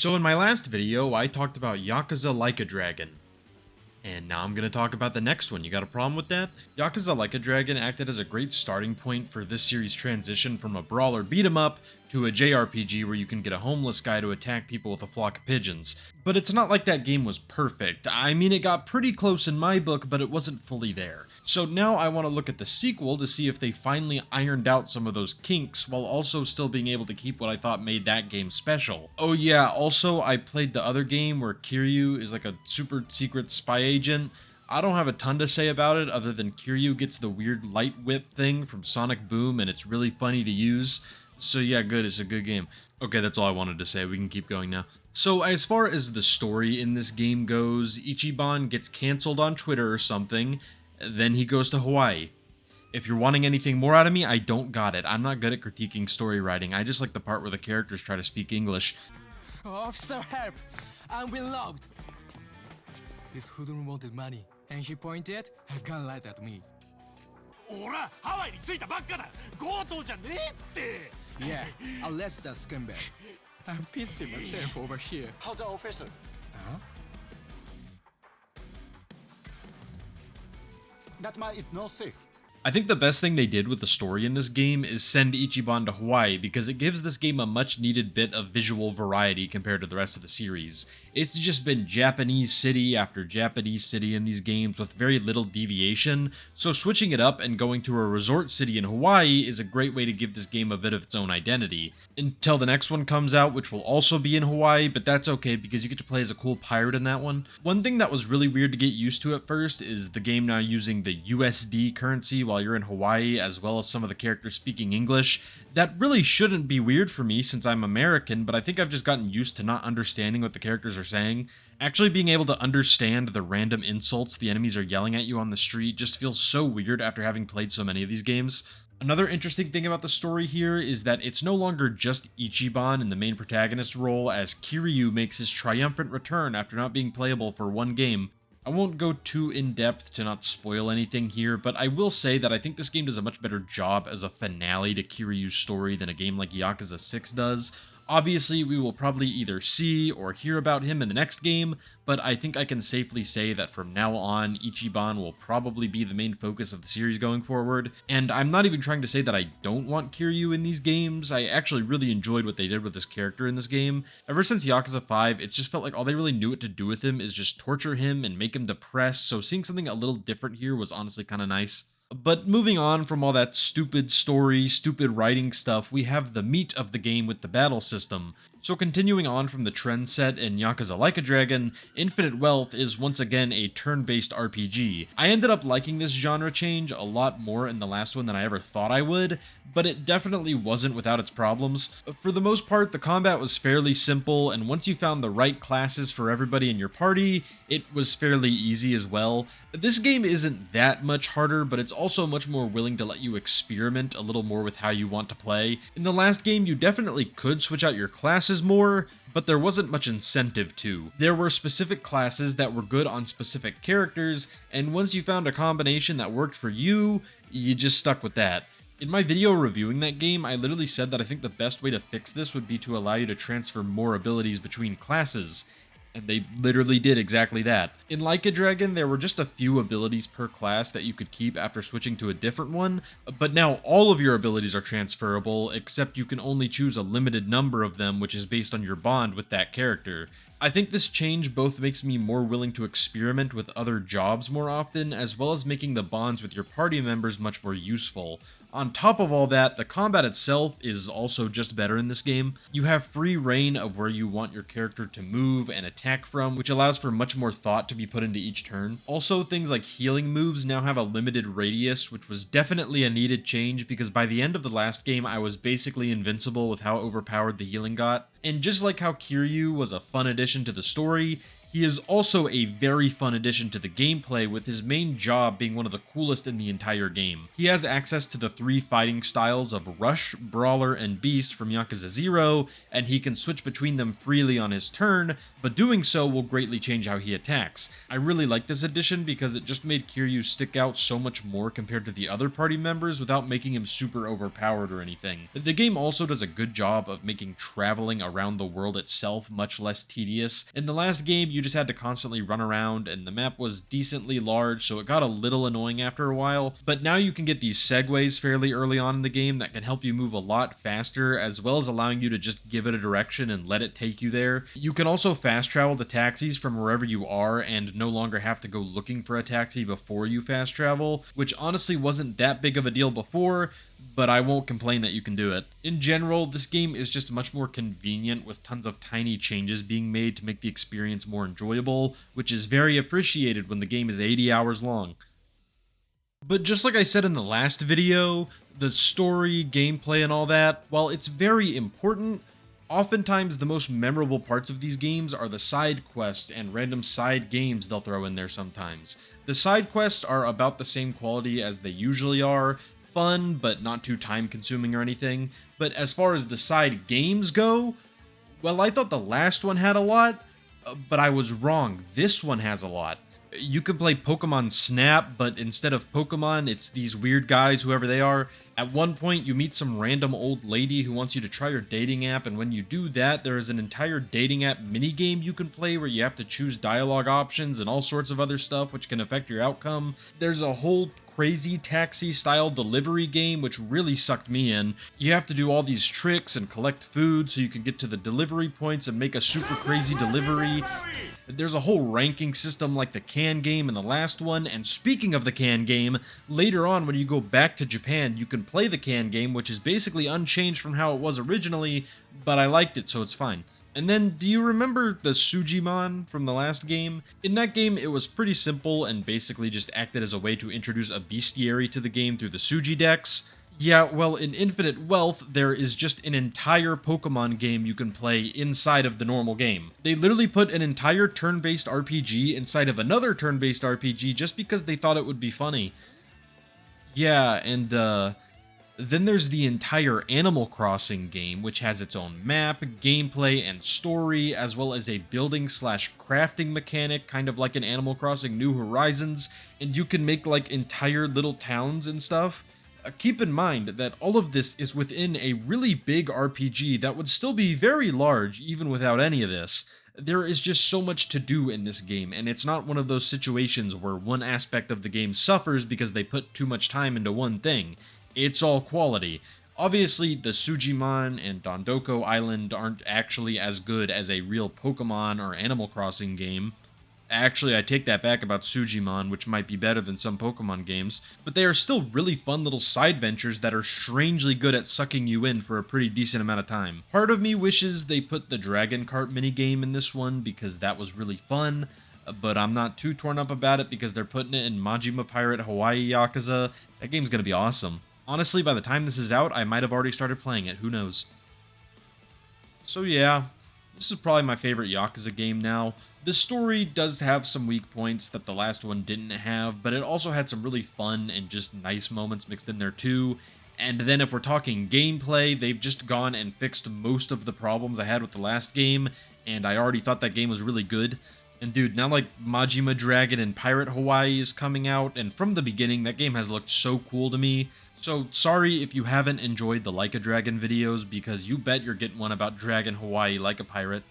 So in my last video, I talked about Yakuza Like a Dragon. And now I'm going to talk about the next one. You got a problem with that? Yakuza Like a Dragon acted as a great starting point for this series' transition from a brawler beat 'em up to a JRPG where you can get a homeless guy to attack people with a flock of pigeons. But it's not like that game was perfect. I mean, it got pretty close in my book, but it wasn't fully there. So now I want to look at the sequel to see if they finally ironed out some of those kinks while also still being able to keep what I thought made that game special. Oh yeah, also I played the other game where Kiryu is like a super secret spy agent. I don't have a ton to say about it other than Kiryu gets the weird light whip thing from Sonic Boom and it's really funny to use. So yeah, good, it's a good game. Okay, that's all I wanted to say, we can keep going now. So as far as the story in this game goes, Ichiban gets cancelled on Twitter or something, then he goes to Hawaii. If you're wanting anything more out of me, I don't got it. I'm not good at critiquing story writing, I just like the part where the characters try to speak English. Officer, help! I'm being robbed! This hoodlum wanted money, and he pointed a gun right at me. 俺はハワイに着いたばっかだ。強盗じゃねえって。 Yeah, arrest that scumbag. I'm pissing myself over here. Hold on, officer. Huh? That man is not safe. I think the best thing they did with the story in this game is send Ichiban to Hawaii because it gives this game a much needed bit of visual variety compared to the rest of the series. It's just been Japanese city after Japanese city in these games with very little deviation, so switching it up and going to a resort city in Hawaii is a great way to give this game a bit of its own identity. Until the next one comes out, which will also be in Hawaii, but that's okay because you get to play as a cool pirate in that one. One thing that was really weird to get used to at first is the game now using the USD currency while you're in Hawaii, as well as some of the characters speaking English. That really shouldn't be weird for me since I'm American, but I think I've just gotten used to not understanding what the characters are saying. Actually being able to understand the random insults the enemies are yelling at you on the street just feels so weird after having played so many of these games. Another interesting thing about the story here is that it's no longer just Ichiban in the main protagonist role, as Kiryu makes his triumphant return after not being playable for one game. I won't go too in-depth to not spoil anything here, but I will say that I think this game does a much better job as a finale to Kiryu's story than a game like Yakuza 6 does. Obviously, we will probably either see or hear about him in the next game, but I think I can safely say that from now on, Ichiban will probably be the main focus of the series going forward. And I'm not even trying to say that I don't want Kiryu in these games. I actually really enjoyed what they did with this character in this game. Ever since Yakuza 5, it's just felt like all they really knew what to do with him is just torture him and make him depressed, so seeing something a little different here was honestly kind of nice. But moving on from all that stupid story, stupid writing stuff, we have the meat of the game with the battle system. So continuing on from the trend set in Yakuza Like a Dragon, Infinite Wealth is once again a turn-based RPG. I ended up liking this genre change a lot more in the last one than I ever thought I would, but it definitely wasn't without its problems. For the most part, the combat was fairly simple, and once you found the right classes for everybody in your party, it was fairly easy as well. This game isn't that much harder, but it's also much more willing to let you experiment a little more with how you want to play. In the last game, you definitely could switch out your classes more, but there wasn't much incentive to. There were specific classes that were good on specific characters, and once you found a combination that worked for you, you just stuck with that. In my video reviewing that game, I literally said that I think the best way to fix this would be to allow you to transfer more abilities between classes. And they literally did exactly that. In Like a Dragon, there were just a few abilities per class that you could keep after switching to a different one, but now all of your abilities are transferable, except you can only choose a limited number of them, which is based on your bond with that character. I think this change both makes me more willing to experiment with other jobs more often, as well as making the bonds with your party members much more useful. On top of all that, the combat itself is also just better in this game. You have free reign of where you want your character to move and attack from, which allows for much more thought to be put into each turn. Also, things like healing moves now have a limited radius, which was definitely a needed change because by the end of the last game, I was basically invincible with how overpowered the healing got. And just like how Kiryu was a fun addition to the story, He is also a very fun addition to the gameplay, with his main job being one of the coolest in the entire game. He has access to the 3 fighting styles of Rush, Brawler, and Beast from Yakuza 0, and he can switch between them freely on his turn, but doing so will greatly change how he attacks. I really like this addition because it just made Kiryu stick out so much more compared to the other party members without making him super overpowered or anything. The game also does a good job of making traveling around the world itself much less tedious. In the last game, you just had to constantly run around, and the map was decently large, so it got a little annoying after a while, but now you can get these segues fairly early on in the game that can help you move a lot faster, as well as allowing you to just give it a direction and let it take you there. You can also fast travel to taxis from wherever you are and no longer have to go looking for a taxi before you fast travel, which honestly wasn't that big of a deal before, but I won't complain that you can do it. In general, this game is just much more convenient, with tons of tiny changes being made to make the experience more enjoyable, which is very appreciated when the game is 80 hours long. But just like I said in the last video, the story, gameplay, and all that, while it's very important, oftentimes the most memorable parts of these games are the side quests and random side games they'll throw in there sometimes. The side quests are about the same quality as they usually are, fun but not too time consuming or anything, but as far as the side games go, well, I thought the last one had a lot, but I was wrong. This one has a lot. You can play Pokemon Snap, but instead of Pokemon, it's these weird guys, whoever they are. At one point, you meet some random old lady who wants you to try her dating app, and when you do that, there is an entire dating app minigame you can play where you have to choose dialogue options and all sorts of other stuff which can affect your outcome. There's a whole crazy taxi style delivery game which really sucked me in. You have to do all these tricks and collect food so you can get to the delivery points and make a super crazy delivery. There's a whole ranking system like the can game in the last one, and speaking of the can game, later on when you go back to Japan, you can play the can game, which is basically unchanged from how it was originally, but I liked it, so it's fine. And then, do you remember the Sujimon from the last game? In that game, it was pretty simple and basically just acted as a way to introduce a bestiary to the game through the Suji decks. Yeah, well, in Infinite Wealth, there is just an entire Pokemon game you can play inside of the normal game. They literally put an entire turn-based RPG inside of another turn-based RPG just because they thought it would be funny. Yeah, and then there's the entire Animal Crossing game, which has its own map, gameplay, and story, as well as a building/crafting mechanic, kind of like in Animal Crossing New Horizons, and you can make like entire little towns and stuff. Keep in mind that all of this is within a really big RPG that would still be very large even without any of this. There is just so much to do in this game, and it's not one of those situations where one aspect of the game suffers because they put too much time into one thing. It's all quality. Obviously, the Sujimon and Dondoko Island aren't actually as good as a real Pokemon or Animal Crossing game. Actually, I take that back about Sujimon, which might be better than some Pokemon games, but they are still really fun little side ventures that are strangely good at sucking you in for a pretty decent amount of time. Part of me wishes they put the Dragon Kart minigame in this one because that was really fun, but I'm not too torn up about it because they're putting it in Majima Pirate Hawaii Yakuza. That game's gonna be awesome. Honestly, by the time this is out, I might have already started playing it, who knows. So yeah, this is probably my favorite Yakuza game now. The story does have some weak points that the last one didn't have, but it also had some really fun and just nice moments mixed in there too. And then if we're talking gameplay, they've just gone and fixed most of the problems I had with the last game, and I already thought that game was really good. And dude, now like Majima Dragon and Pirate Hawaii is coming out, and from the beginning, that game has looked so cool to me. So sorry if you haven't enjoyed the Like a Dragon videos, because you bet you're getting one about Dragon Hawaii like a pirate.